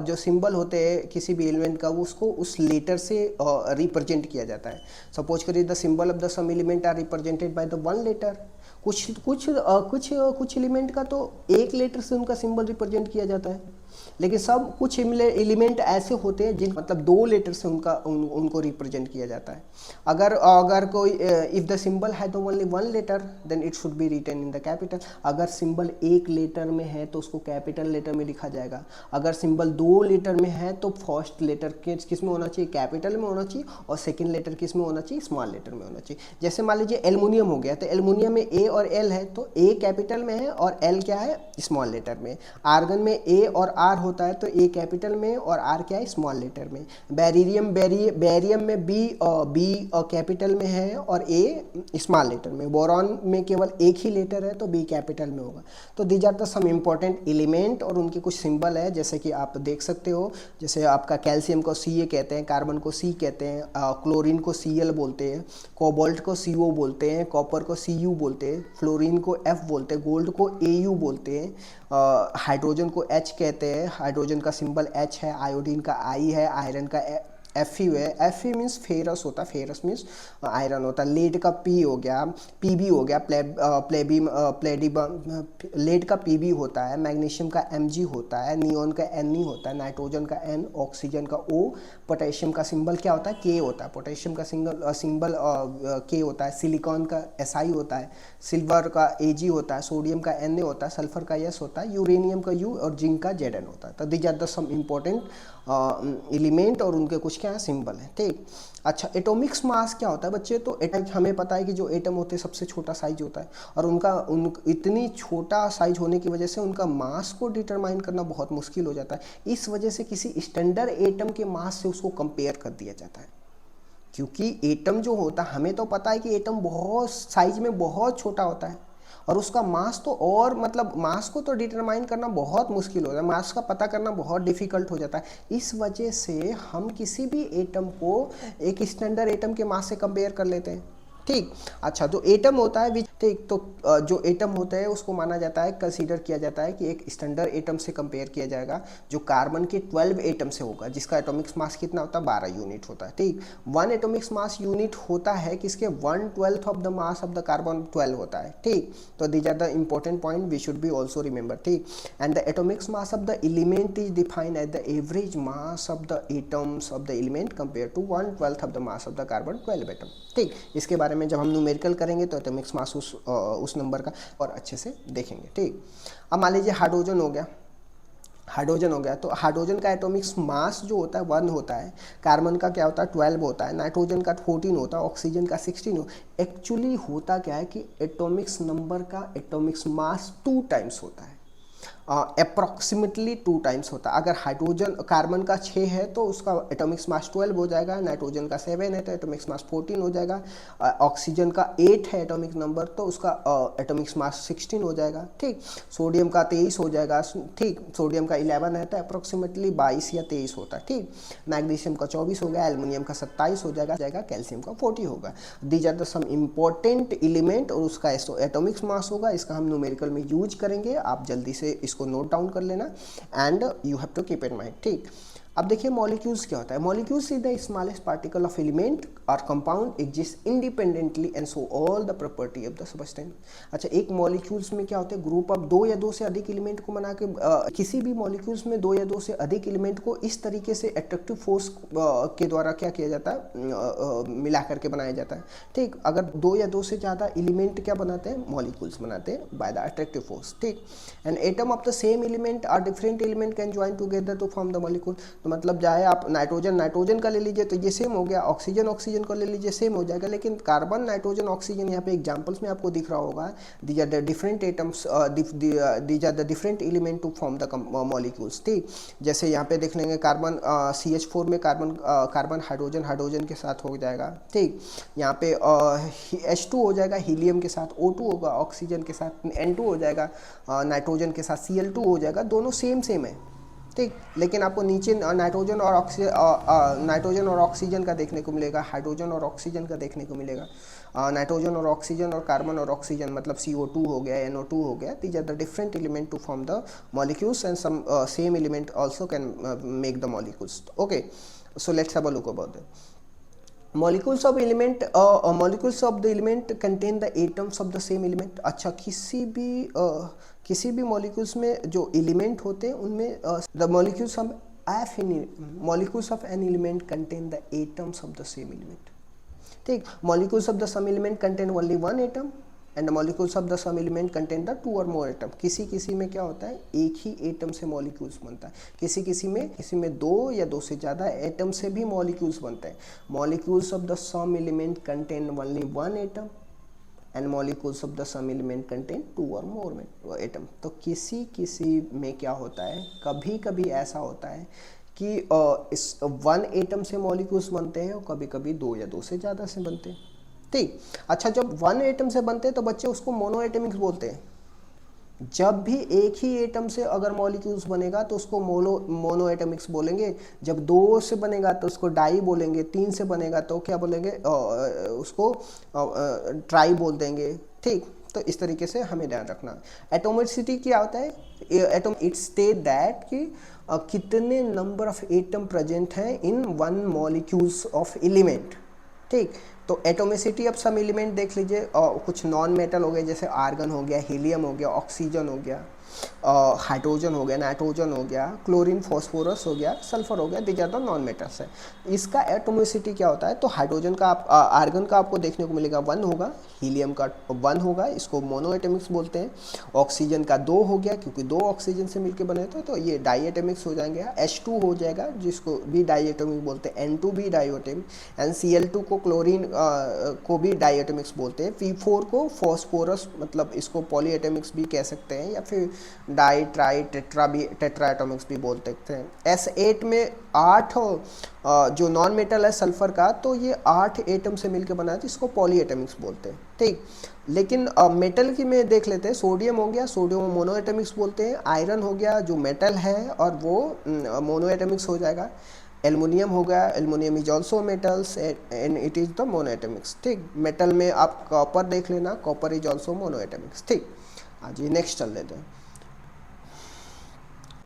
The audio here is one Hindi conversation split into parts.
जो सिंबल होते हैं किसी भी एलिमेंट का वो उसको उस लेटर से रिप्रेजेंट किया जाता है। सपोज करिए the symbol of the some element are represented by the one letter. कुछ एलिमेंट का तो एक लेटर से उनका सिंबल रिप्रेजेंट किया जाता है, लेकिन सब कुछ एलिमेंट ऐसे होते हैं जिन मतलब दो लेटर से उनको रिप्रेजेंट किया जाता है। अगर अगर कोई इफ द सिंबल है तो only one letter then it should be written in the capital. अगर सिंबल एक लेटर में है तो उसको कैपिटल लेटर में लिखा जाएगा। अगर सिंबल दो लेटर में है तो फर्स्ट लेटर किस में होना चाहिए, कैपिटल में होना चाहिए, और सेकंड लेटर किस में होना चाहिए, स्मॉल लेटर में होना चाहिए। जैसे मान लीजिए एल्युमिनियम हो गया, तो एल्युमिनियम में ए और एल है, तो ए कैपिटल में है और एल क्या है, स्मॉल लेटर में। आर्गन में ए और आर होता है तो ए कैपिटल में और आर क्या है, स्मॉल लेटर में। बैरियम में बी कैपिटल में है और ए स्मॉल लेटर में। बोरॉन में केवल एक ही लेटर है तो बी कैपिटल में होगा। तो these are the some important element और उनके कुछ सिंबल है, जैसे कि आप देख सकते हो। जैसे आपका कैल्शियम को सी ए कहते हैं, कार्बन को सी कहते हैं, क्लोरीन को सी एल बोलते हैं, कोबाल्ट को सी ओ बोलते हैं, कॉपर को सी यू बोलते हैं, फ्लोरीन को एफ बोलते हैं, गोल्ड को ए यू बोलते हैं, हाइड्रोजन को एच कहते हैं, हाइड्रोजन का सिंबल एच है, आयोडीन का आई है, आयरन का एफ यू है। एफ यू मीन्स फेरस होता है, फेरस मीन्स आयरन होता है। लेड का पी हो गया, पी बी हो गया, लेड का पी बी होता है, मैग्नीशियम का एम जी होता है, नियोन का एन ई होता है, नाइट्रोजन का एन, ऑक्सीजन का ओ, पोटेशियम का सिंबल क्या होता है, के होता है, पोटेशियम का सिंबल के होता है, सिलिकॉन का एस आई होता है, सिल्वर का ए जी होता है, सोडियम का एन ए होता है, सल्फर का एस होता है, यूरेनियम का यू और जिंक का जेड एन होता है। तो these are the some important element और उनके कुछ क्या है, सिंबल है। ठीक, अच्छा एटॉमिक्स मास क्या होता है बच्चे, तो हमें पता है कि जो एटम होते हैं सबसे छोटा साइज होता है, और इतनी छोटा साइज होने की वजह से उनका मास को डिटरमाइन करना बहुत मुश्किल हो जाता है। इस वजह से किसी स्टैंडर्ड एटम के मास से उसको कंपेयर कर दिया जाता है, क्योंकि एटम जो होता है हमें तो पता है कि एटम बहुत साइज में बहुत छोटा होता है, और उसका मास तो और मतलब मास को तो डिटरमाइन करना बहुत मुश्किल होता है, मास का पता करना बहुत डिफिकल्ट हो जाता है। इस वजह से हम किसी भी एटम को एक स्टैंडर्ड एटम के मास से कंपेयर कर लेते हैं। ठीक, अच्छा जो एटम होता है ठीक, तो जो एटम होता है उसको माना जाता है, कंसीडर किया जाता है कि एक स्टैंडर्ड एटम से कंपेयर किया जाएगा जो कार्बन के 12 एटम से होगा, जिसका एटॉमिक मास कितना होता है, 12 यूनिट होता है। ठीक, 1 एटॉमिक मास यूनिट होता है किसके, 1/12 of the mass of the carbon 12 होता है। ठीक, तो these are the important point we should be also remember. ठीक, and the atomic mass of the element is defined as the average mass of the atoms of the element compare to 1/12 of the mass of the carbon 12 atom. ठीक, इसके बारे में जब हम न्यूमेरिकल करेंगे तो एटॉमिक मास उस नंबर का और अच्छे से देखेंगे। ठीक, अब मान लीजिए हाइड्रोजन हो गया, तो हाइड्रोजन का एटॉमिक मास जो होता है 1 होता है, कार्बन का क्या होता है 12 होता है, नाइट्रोजन का 14 होता है, ऑक्सीजन का 16 हो। एक्चुअली होता क्या है कि एटॉमिक नंबर का एटॉमिक मास 2 टाइम्स होता है, अप्रॉक्सीमेटली 2 टाइम्स होता है। अगर हाइड्रोजन कार्बन का 6 है तो उसका एटॉमिक मास 12 हो जाएगा, नाइट्रोजन का 7 है तो एटॉमिक मास 14 हो जाएगा, ऑक्सीजन का 8 है एटॉमिक नंबर तो उसका एटॉमिक मास 16 हो जाएगा। ठीक, सोडियम का 23 हो जाएगा। ठीक, सोडियम का 11 है तो अप्रॉक्सीमेटली 22 या 23 होता है। ठीक, मैग्नीशियम का 24 हो गया, एल्युमिनियम का 27 हो जाएगा, कैल्शियम का 40 होगा। These are the some important element और उसका एटॉमिक मास होगा, इसका हम न्यूमेरिकल में यूज करेंगे। आप जल्दी से इसको नोट डाउन कर लेना and you have to keep in mind. ठीक, अब देखिए मॉलिक्यूल्स क्या होता है। Molecules is the smallest particle of element और compound exist independently and so all the property of the substance. अच्छा, एक मॉलिक्यूल्स में क्या होता है, ग्रुप ऑफ 2 या 2 से अधिक एलिमेंट को बना के किसी भी मॉलिक्यूल्स में 2 या 2 से अधिक एलिमेंट को इस तरीके से अट्रैक्टिव फोर्स के द्वारा क्या किया जाता है, मिला करके बनाया जाता है। ठीक, अगर 2 या 2 से ज़्यादा एलिमेंट क्या बनाते हैं, मॉलिक्यूल्स बनाते हैं बाय द अट्रैक्टिव फोर्स। ठीक, and atom of the same element और different element can join together to form the molecule. तो मतलब चाहे आप नाइट्रोजन का ले लीजिए तो ये सेम हो गया, ऑक्सीजन को ले लीजिए सेम हो जाएगा, लेकिन कार्बन, नाइट्रोजन, ऑक्सीजन यहाँ पे एग्जांपल्स में आपको दिख रहा होगा, these are the different atoms, these are the different element to form the molecules. ठीक, जैसे यहाँ पे देख लेंगे कार्बन CH4 में कार्बन हाइड्रोजन के साथ हो जाएगा। ठीक, यहाँ पे H2 हो जाएगा, हीलियम के साथ O2 होगा, ऑक्सीजन के साथ N2 हो जाएगा, नाइट्रोजन के साथ Cl2 हो जाएगा, दोनों सेम है। ठीक। लेकिन आपको नीचे नाइट्रोजन और ऑक्सीजन का देखने को मिलेगा, हाइड्रोजन और ऑक्सीजन का देखने को मिलेगा। नाइट्रोजन और ऑक्सीजन और कार्बन और ऑक्सीजन मतलब CO2 हो गया, NO2 हो गया, these are the different element to form the molecules and some same element also can make the molecules. Okay, so let's have a look about it. Molecules of the element contain the atoms of the same element. अच्छा, किसी भी मॉलिक्यूल्स में जो एलिमेंट होते हैं उनमें the molecules of an element contain the atoms of the same element. ठीक, molecules of the some element contain only one atom and the molecules of the some element contain the two और मोर एटम। किसी में क्या होता है, एक ही एटम से मॉलिक्यूल्स बनता है। किसी में दो या दो से ज़्यादा एटम से भी मॉलिक्यूल्स बनते हैं। Molecules of the some element contain only one atom and molecules of the some element contain two और मोर एटम। तो किसी में क्या होता है, कभी कभी ऐसा होता है कि इस वन एटम से मॉलिक्यूल्स बनते हैं और कभी कभी दो या दो से ज़्यादा से बनते हैं। ठीक, अच्छा, जब वन एटम से बनते हैं तो बच्चे उसको मोनोएटमिक्स बोलते हैं। जब भी एक ही एटम से अगर मॉलिक्यूल्स बनेगा तो उसको मोनोएटमिक्स बोलेंगे। जब दो से बनेगा तो उसको डाई बोलेंगे, तीन से बनेगा तो क्या बोलेंगे, उसको ट्राई बोल देंगे। ठीक, तो इस तरीके से हमें ध्यान रखना। एटोमिसिटी क्या होता है, एटम इट स्टेट दैट कि कितने नंबर ऑफ एटम प्रेजेंट हैं in one molecules of element. ठीक, तो एटोमिसिटी ऑफ सम एलिमेंट देख लीजिए, कुछ नॉन मेटल हो गए जैसे आर्गन हो गया, हीलियम हो गया, ऑक्सीजन हो गया, हाइड्रोजन हो गया, नाइट्रोजन हो गया, क्लोरीन फॉस्फोरस हो गया, सल्फर हो गया, these are the non metals है। इसका एटोमिसिटी क्या होता है, तो हाइड्रोजन का आर्गन का आपको देखने को मिलेगा 1 होगा, हीलियम का 1 होगा, इसको मोनोएटमिक्स बोलते हैं। ऑक्सीजन का 2 हो गया क्योंकि 2 ऑक्सीजन से मिलकर बने तो ये डाईएटमिक्स हो जाएंगे। H2 हो जाएगा जिसको भी डाईएटमिक बोलते हैं, N2 भी डाईएटमिक, एंड Cl2 को क्लोरीन को भी डाईएटमिक्स बोलते हैं। P4 को फॉस्फोरस मतलब इसको पॉलीएटमिक्स भी कह सकते हैं या फिर डाई ट्राई टेट्राएटॉमिक्स भी बोल सकते हैं। S8 में 8 जो नॉन मेटल है सल्फर का, तो ये 8 एटम से मिलकर बना है तो इसको पॉलीएटमिक्स बोलते हैं। ठीक, लेकिन मेटल की में देख लेते हैं। सोडियम हो गया, सोडियम मोनोएटमिक्स बोलते हैं। आयरन हो गया जो मेटल है और वो मोनोएटमिक्स हो जाएगा। एल्युमिनियम हो गया, aluminium is also metals and it is the monoatomics. ठीक, मेटल में आप कॉपर देख लेना, कॉपर इज ऑल्सो मोनोएटमिक्स। ठीक, आज ये नेक्स्ट चल लेते हैं।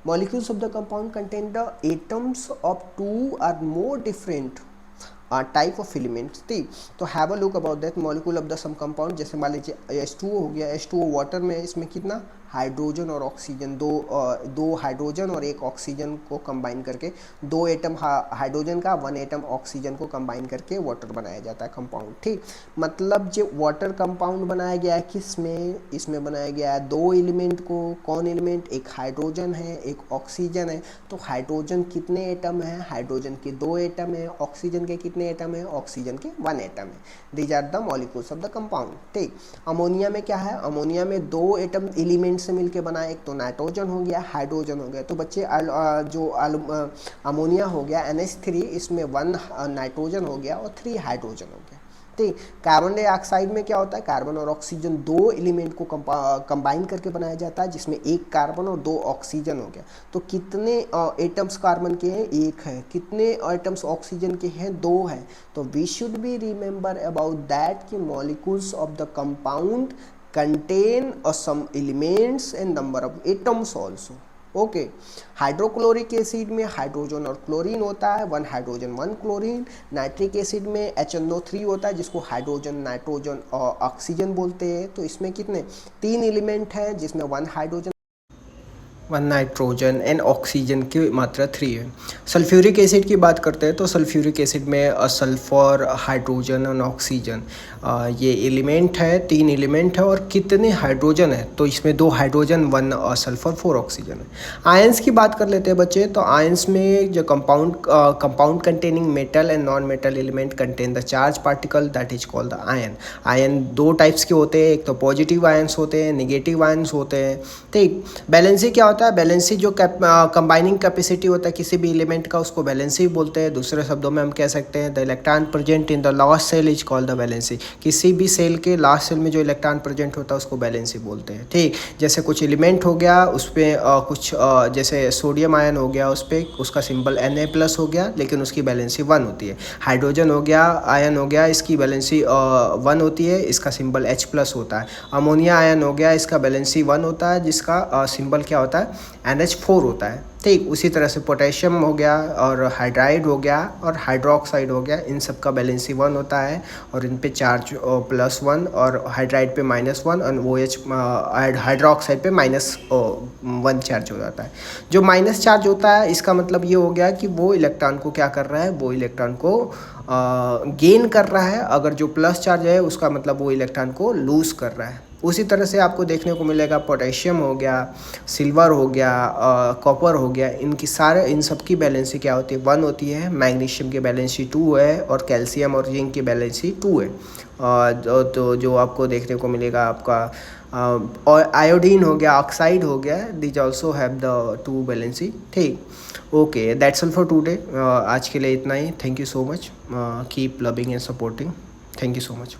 Molecules of the compound contain the atoms of 2 or more different type of elements. ठीक, तो have a look about that molecule of the some compound. जैसे मान लीजिए H2O हो गया, H2O वाटर में, इसमें कितना हाइड्रोजन और ऑक्सीजन, दो हाइड्रोजन और एक ऑक्सीजन को कंबाइन करके, 2 एटम हाइड्रोजन का 1 एटम ऑक्सीजन को कंबाइन करके वाटर बनाया जाता है कंपाउंड। ठीक, मतलब जो वाटर कंपाउंड बनाया गया है किसमें, इसमें बनाया गया है 2 एलिमेंट को। कौन एलिमेंट, एक हाइड्रोजन है एक ऑक्सीजन है। तो हाइड्रोजन कितने एटम है, हाइड्रोजन के 2 एटम है, ऑक्सीजन के कितने एटम है, ऑक्सीजन के 1 एटम है। These are the molecules of the compound. ठीक, अमोनिया में क्या है, अमोनिया में 2 एटम एलिमेंट से मिलके बना, एक तो नाइट्रोजन हो गया, हाइड्रोजन हो गया। तो बच्चे जो अमोनिया हो गया NH3, इसमें 1 नाइट्रोजन हो गया और 3 हाइड्रोजन हो गया। ठीक, कार्बन डाइऑक्साइड में क्या होता है, कार्बन और ऑक्सीजन 2 एलिमेंट को कंबाइन करके बनाया जाता है जिसमें 1 कार्बन और 2 ऑक्सीजन हो गया। तो कितने एटम्स कार्बन के हैं, 1 है। कितने एटम्स ऑक्सीजन के हैं, 2 हैं। तो we should be remember about that कि molecules of the compound contain some elements and number of atoms also. Okay, hydrochloric acid में हाइड्रोजन और क्लोरीन होता है, 1 हाइड्रोजन 1 क्लोरीन। नाइट्रिक एसिड में HNO3 होता है जिसको हाइड्रोजन नाइट्रोजन और ऑक्सीजन बोलते हैं। तो इसमें कितने 3 एलिमेंट हैं जिसमें 1 हाइड्रोजन 1 नाइट्रोजन एंड ऑक्सीजन की मात्रा 3 है। सल्फ्यूरिक एसिड की बात करते हैं तो सल्फ्यूरिक एसिड में सल्फर, हाइड्रोजन और ऑक्सीजन ये एलिमेंट है, 3 एलिमेंट है। और कितने हाइड्रोजन है, तो इसमें 2 हाइड्रोजन 1 सल्फर 4 ऑक्सीजन है। आयंस की बात कर लेते हैं बच्चे, तो आयंस में जो compound containing metal and non metal element contain the charge particle that is called the ion. Ion 2 types के होते हैं, एक तो पॉजिटिव आयंस होते हैं, नेगेटिव आयंस होते हैं। ठीक, बैलेंसी क्या होता है, बैलेंसी जो कंबाइनिंग कैपेसिटी होता है किसी भी एलिमेंट का उसको बैलेंसी बोलते हैं। दूसरे शब्दों में हम कह सकते हैं the electron present in the last cell is called the valency. किसी भी सेल के लास्ट सेल में जो इलेक्ट्रॉन प्रेजेंट होता है उसको बैलेंसी बोलते हैं। ठीक, जैसे कुछ एलिमेंट हो गया उस पर कुछ जैसे सोडियम आयन हो गया, उस पर उसका सिंबल Na+ हो गया लेकिन उसकी बैलेंसी 1 होती है। हाइड्रोजन हो गया, आयन हो गया, इसकी बैलेंसी 1 होती है, इसका सिंबल H+ होता है। अमोनिया आयन हो गया, इसका बैलेंसी 1 होता है, जिसका सिंबल क्या होता है, NH4 होता है। ठीक, उसी तरह से पोटेशियम हो गया और हाइड्राइड हो गया और हाइड्रोक्साइड हो गया, इन सब का बैलेंसी 1 होता है और इन पे चार्ज +1 और हाइड्राइड पे -1 और OH हाइड्रोक्साइड पे -1 चार्ज हो जाता है। जो माइनस चार्ज होता है इसका मतलब ये हो गया कि वो इलेक्ट्रॉन को क्या कर रहा है, वो इलेक्ट्रॉन को गेन कर रहा है। अगर जो प्लस चार्ज है उसका मतलब वो इलेक्ट्रॉन को लूज कर रहा है। उसी तरह से आपको देखने को मिलेगा पोटेशियम हो गया, सिल्वर हो गया, कॉपर हो गया, इन सब की बैलेंसी क्या होती है, 1 होती है। मैग्नीशियम की बैलेंसी 2 है और कैल्शियम और जिंक की बैलेंसी 2 है। तो जो आपको देखने को मिलेगा आपका और आयोडीन हो गया, ऑक्साइड हो गया, these also have the 2 valency. ठीक, okay, that's all for today. आज के लिए इतना ही। Thank you so much, keep loving and supporting. Thank you so much.